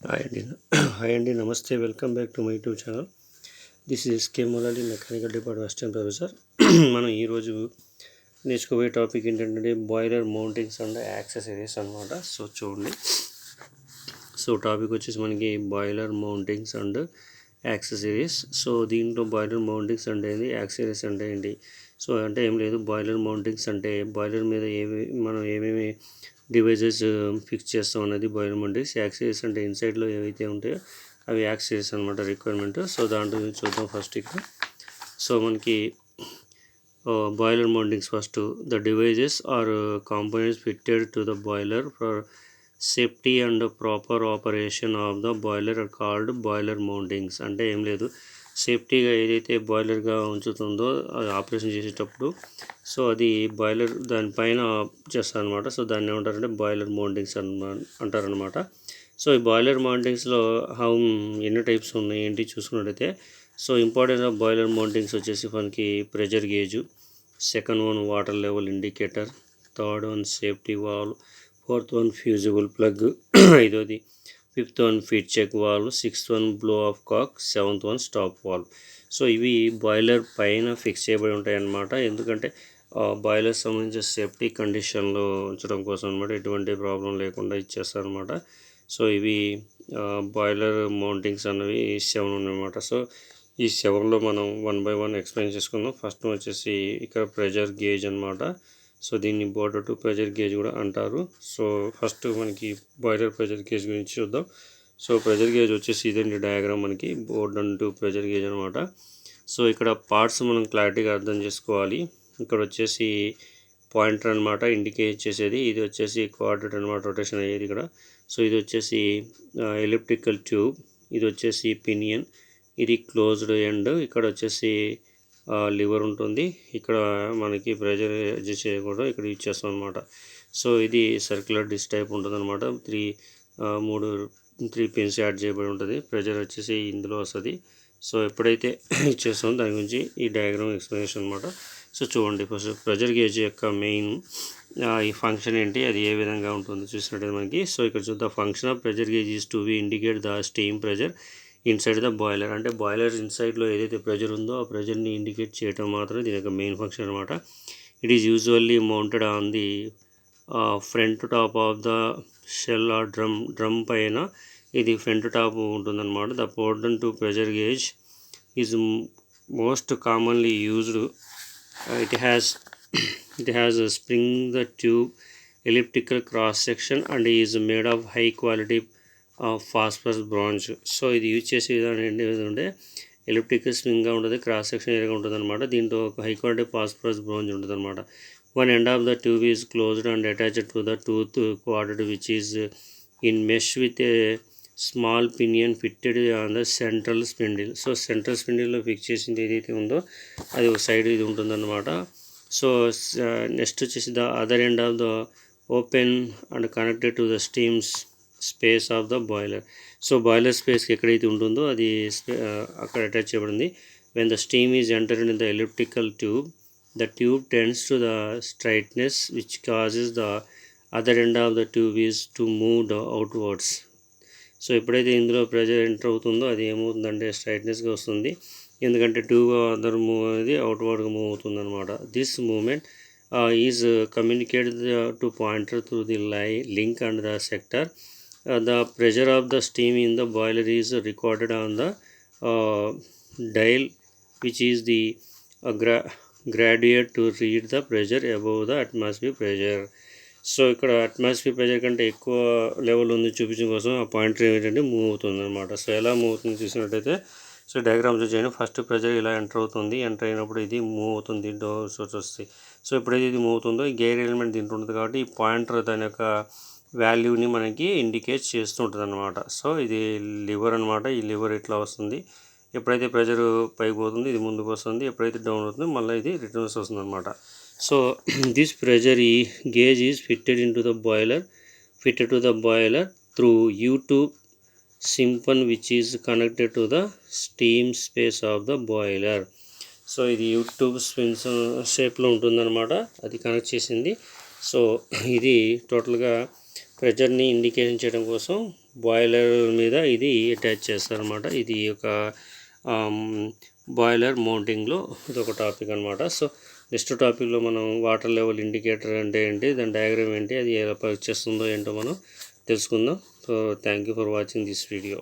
Hi అండి. Hi అండి, నమస్తే. Welcome back to my YouTube channel. This is S K Moulali, mechanical department assistant professor. మనం ఈరోజు నేర్చుకోబోయే టాపిక్ ఏంటంటే బాయిలర్ మౌంటింగ్స్ అండ్ యాక్సెసరీస్ అనమాట. సో చూడండి. సో టాపిక్ వచ్చేసి మనకి boiler mountings and accessories. So దీంట్లో బాయిలర్ మౌంటింగ్స్ అంటే ఏంటి, యాక్సెసరీస్ అంటే ఏంటి? సో అంటే ఏం లేదు, బాయిలర్ మౌంటింగ్స్ అంటే బాయిలర్ మీద మనం ఏమేమి డివైజెస్ ఫిక్స్ చేస్తాం అనేది బాయిలర్ మౌంటింగ్స్. యాక్సెసరీస్ అంటే ఇన్సైడ్లో ఏవైతే ఉంటాయో అవి యాక్సెసరీస్ అనమాట, రిక్వైర్మెంట్. సో దాంట్లో చూద్దాం ఫస్ట్ ఇక్కడ. సో మనకి boiler mountings first. The devices or components fitted to the boiler for safety and proper operation of the boiler are called boiler mountings. అంటే ఏం లేదు, సేఫ్టీగా ఏదైతే బాయిలర్గా ఉంచుతుందో అది ఆపరేషన్ చేసేటప్పుడు సో అది బాయిలర్ దానిపైన చేస్తారనమాట. సో దాన్ని ఏమంటారంటే బాయిలర్ మౌంటింగ్స్ అంటారనమాట. సో ఈ బాయిలర్ మౌంటింగ్స్లో ఎన్ని టైప్స్ ఉన్నాయి ఏంటి చూసుకున్నట్టయితే, so important of boiler mountings వచ్చేసి మనకి pressure gauge, second one water level indicator, third one safety valve, fourth one fusible plug, ఐదోది fifth one feed check valve, sixth one blow off cock, seventh one stop valve. So ఇవి boiler పైన fix చేయబడి ఉంటాయి అన్నమాట. ఎందుకంటే boiler సంబంధించిన safety కండిషన్లో ఉంచడం కోసం అనమాట, ఎటువంటి ప్రాబ్లం లేకుండా ఇచ్చేస్తారనమాట. సో ఇవి బాయిలర్ మౌంటింగ్స్ అన్నవి 7 ఉన్నాయన్నమాట. సో ఈ 7లో మనం 1 by 1 ఎక్స్ప్లెయిన్ చేసుకుందాం. ఫస్ట్ వచ్చేసి ఇక్కడ ప్రెజర్ గేజ్ అనమాట. సో దీన్ని బోర్డర్ టు ప్రెజర్ గేజ్ కూడా అంటారు. సో ఫస్ట్ మనకి బాయిలర్ ప్రెజర్ గేజ్ గురించి చూద్దాం. సో ప్రెజర్ గేజ్ వచ్చేసి ఇదండి డయాగ్రామ్, మనకి బోర్డర్ టు ప్రెజర్ గేజ్ అనమాట. సో ఇక్కడ పార్ట్స్ మనం క్లారిటీగా అర్థం చేసుకోవాలి. ఇక్కడ వచ్చేసి పాయింటర్ అనమాట, ఇండికేట్ చేసేది. ఇది వచ్చేసి క్వాడ్రేట్ అనమాట, రొటేషన్ అయ్యేది ఇక్కడ. సో ఇది వచ్చేసి ఎలిప్టికల్ ట్యూబ్, ఇది వచ్చేసి పినియన్, ఇది క్లోజ్డ్ ఎండ్. ఇక్కడ వచ్చేసి లివర్ ఉంటుంది. ఇక్కడ మనకి ప్రెజర్ అడ్జస్ట్ చేయకూడదు, ఇక్కడ యూజ్ చేస్తాం అనమాట. సో ఇది సర్క్యులర్ డిస్క్ టైప్ ఉంటుంది అనమాట. త్రీ పిన్స్ యాడ్ చేయబడి ఉంటుంది. ప్రెజర్ వచ్చేసి ఇందులో వస్తుంది. సో ఎప్పుడైతే ఇచ్చేస్తామో దాని గురించి ఈ డయాగ్రామ్ ఎక్స్ప్లెనేషన్ అనమాట. సో చూడండి, ఫస్ట్ ప్రెజర్ గేజ్ యొక్క మెయిన్ ఈ ఫంక్షన్ ఏంటి, అది ఏ విధంగా ఉంటుందో చూసినట్టయితే మనకి. సో ఇక్కడ చూద్దాం, function of pressure gauge is to be indicate the steam pressure inside the boiler. అంటే బాయిలర్ ఇన్సైడ్లో ఏదైతే ప్రెజర్ ఉందో ఆ ప్రెజర్ని ఇండికేట్ చేయడం మాత్రమే దీని యొక్క మెయిన్ ఫంక్షన్ అనమాట. It is usually mounted on the front top of the shell or drum పైన ఇది ఫ్రంట్ టాప్ ఉంటుందన్నమాట. The Bourdon tube pressure gauge is most commonly used. It has a spring the tube elliptical cross section and is made of high quality phosphorus bronze. So ఇది use చేసే విధానం ఏంటంటే elliptical స్ప్రింగ్గా ఉంటుంది, cross section ఏరియాగా ఉంటుంది అనమాట. దీంట్లో ఒక high quality phosphorus bronze ఉంటుంది అనమాట. One end of the tube is closed and attached to the toothed quadrant which is in mesh with a small pinion fitted on the central spindle. So central స్పిండిల్లో fix చేసింది ఏదైతే ఉందో అది ఒక side ఇది ఉంటుందన్నమాట. సో నెక్స్ట్ వచ్చేసి the other end of the open and connected to the steams space of the boiler. So boiler స్పేస్కి ఎక్కడైతే ఉంటుందో అది అక్కడ అటాచ్ చేయబడింది. When the steam is entered in the elliptical tube, the tube tends to the straightness which causes the other end of the tube is to move outwards. So ఎప్పుడైతే ఇందులో pressure enter అవుతుందో అది ఏమవుతుందంటే స్ట్రైట్నెస్గా వస్తుంది, ఎందుకంటే tube other move అనేది అవుట్వర్డ్గా move అవుతుంది అనమాట. This movement is communicated to pointer through the link and the sector. The pressure of the steam in the boiler is recorded on the dial which is the graduate to read the pressure above the atmosphere pressure. So ఇక్కడ atmosphere pressure కంటే ఎక్కువ level ఉంది చూపించడం కోసం ఆ pointer ఏమిటంటే move అవుతుంది అనమాట. సో ఎలా మూవ్ అవుతుంది చూసినట్టయితే, సో డయాగ్రామ్ చూసేయండి. ఫస్ట్ ప్రెజర్ ఇలా ఎంటర్ అవుతుంది, ఎంటర్ అయినప్పుడు ఇది మూవ్ అవుతుంది, దీంట్లో సోర్స్ వస్తాయి. సో ఎప్పుడైతే ఇది మూవ్ అవుతుందో ఈ గేర్ ఎలిమెంట్ దీంట్లో ఉంటుంది కాబట్టి ఈ పాయింటర్ దాని యొక్క వాల్యూని మనకి ఇండికేట్ చేస్తూ ఉంటుంది అనమాట. సో ఇది లివర్ అనమాట. ఈ లివర్ ఇట్లా వస్తుంది. ఎప్పుడైతే ప్రెజర్ పైకి పోతుంది ఇది ముందుకు వస్తుంది, ఎప్పుడైతే డౌన్ అవుతుంది మళ్ళీ ఇది రిటర్న్స్ వస్తుంది అనమాట. సో దిస్ ప్రెజర్ ఈ gauge is fitted to the boiler through U-tube siphon which is connected to the steam space of the boiler. So ఇది U-tube స్పిన్స్ షేప్లో ఉంటుందన్నమాట, అది కనెక్ట్ చేసింది. సో ఇది టోటల్గా ప్రెజర్ని ఇండికేషన్ చేయడం కోసం బాయిలర్ మీద ఇది అటాచ్ చేస్తారనమాట. ఇది ఒక బాయిలర్ మౌంటింగ్లో ఇదొక టాపిక్ అనమాట. సో నెక్స్ట్ టాపిక్లో మనం వాటర్ లెవెల్ ఇండికేటర్ అంటే ఏంటి, దాని డయాగ్రామ్ ఏంటి, అది ఎలా పనిచేస్తుందో ఏంటో మనం తెలుసుకుందాం. So thank you for watching this video.